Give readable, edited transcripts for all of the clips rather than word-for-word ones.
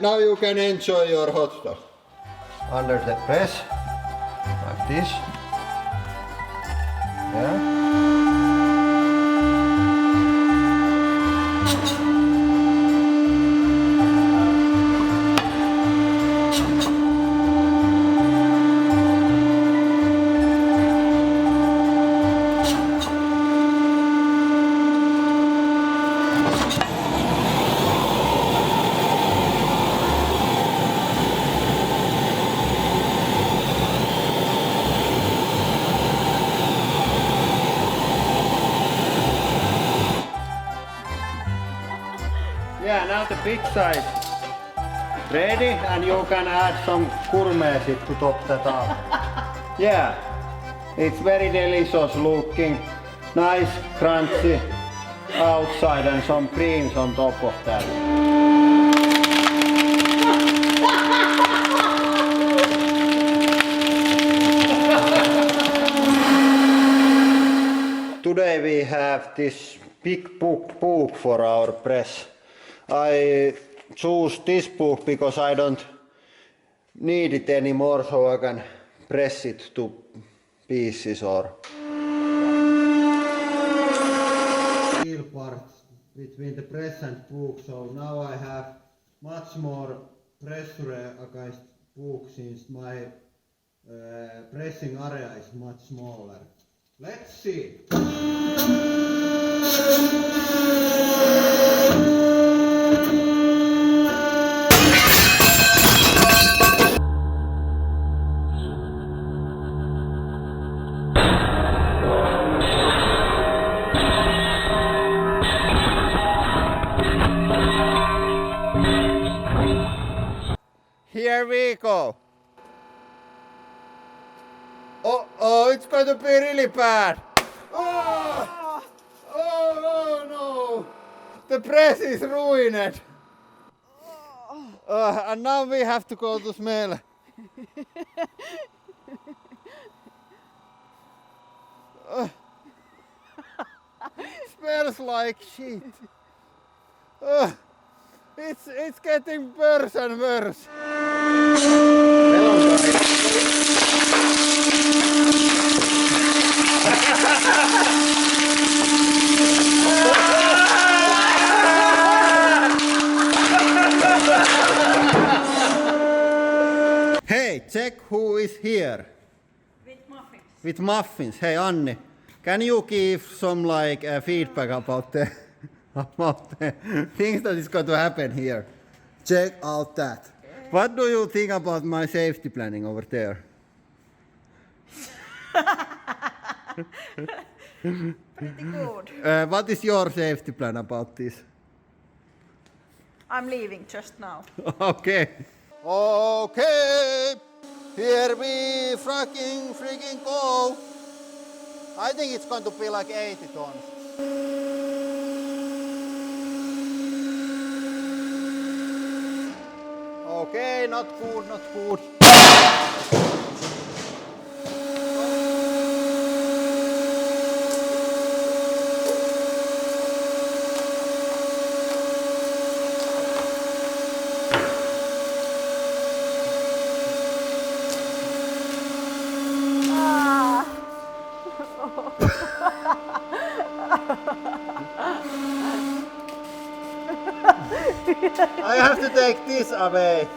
now you can enjoy your hot dog. Under the press, like this. Yeah. Yeah, now the big size ready, and you can add some gourmet to top that up. Yeah, it's very delicious looking, nice crunchy outside and some creams on top of that. Today we have this big book for our press. I choose this book because I don't need it anymore, so I can press it to pieces or steel parts between the press and book. So now I have much more pressure against book since my pressing area is much smaller. Let's see. Here we go. Oh, it's going to be really bad. Oh, no. The press is ruined. And now we have to go to smell. Smells like shit. It's getting worse and worse. Hey, check who is here. With muffins. With muffins. Hey, Anni, can you give some feedback about the things that is going to happen here? Check out that. Okay. What do you think about my safety planning over there? Pretty good. What is your safety plan about this? I'm leaving just now. Okay. Okay. Here we freaking go. I think it's going to be like 80 tons. Okay, not good, not good. I have to take this away.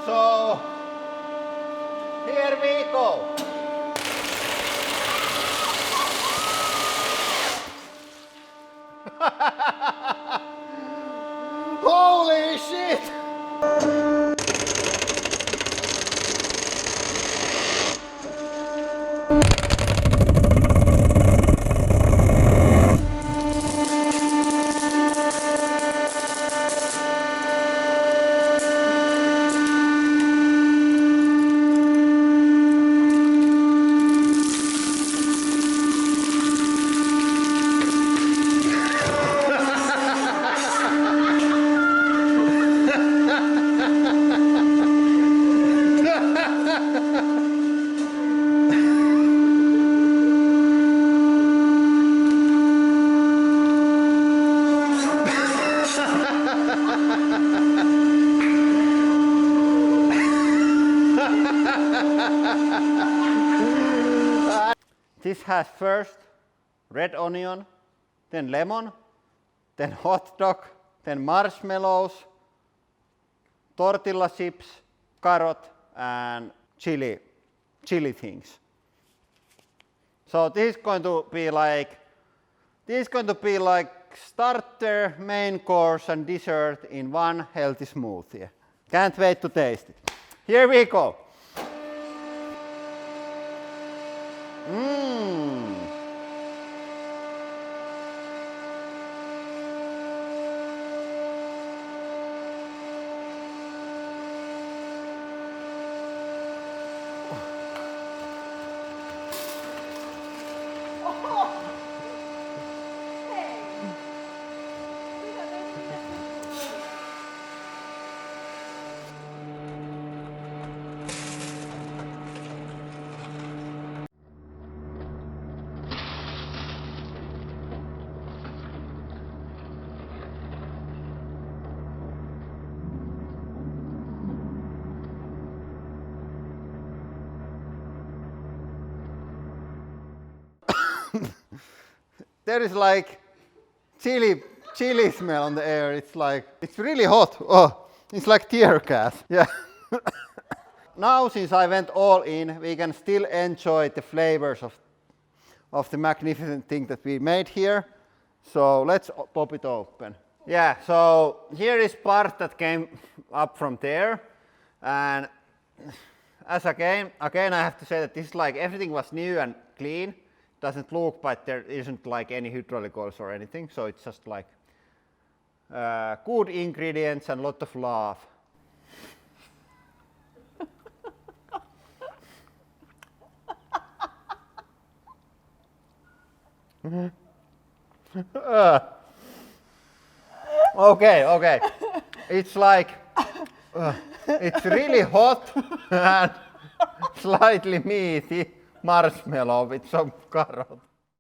So here we go. Holy shit! This has first red onion, then lemon, then hot dog, then marshmallows, tortilla chips, carrot, and chili things. So this is going to be like starter, main course, and dessert in one healthy smoothie. Can't wait to taste it. Here we go. There is like chili smell on the air. It's really hot. Oh, it's like tear gas. Yeah. Now, since I went all in, we can still enjoy the flavors of the magnificent thing that we made here. So let's pop it open. Yeah, so here is part that came up from there. And as again I have to say that this is like everything was new and clean. Doesn't look, but there isn't like any hydraulicals or anything. So it's just like good ingredients and a lot of love. Okay. It's like it's really hot and slightly meaty marshmallow with some carrot.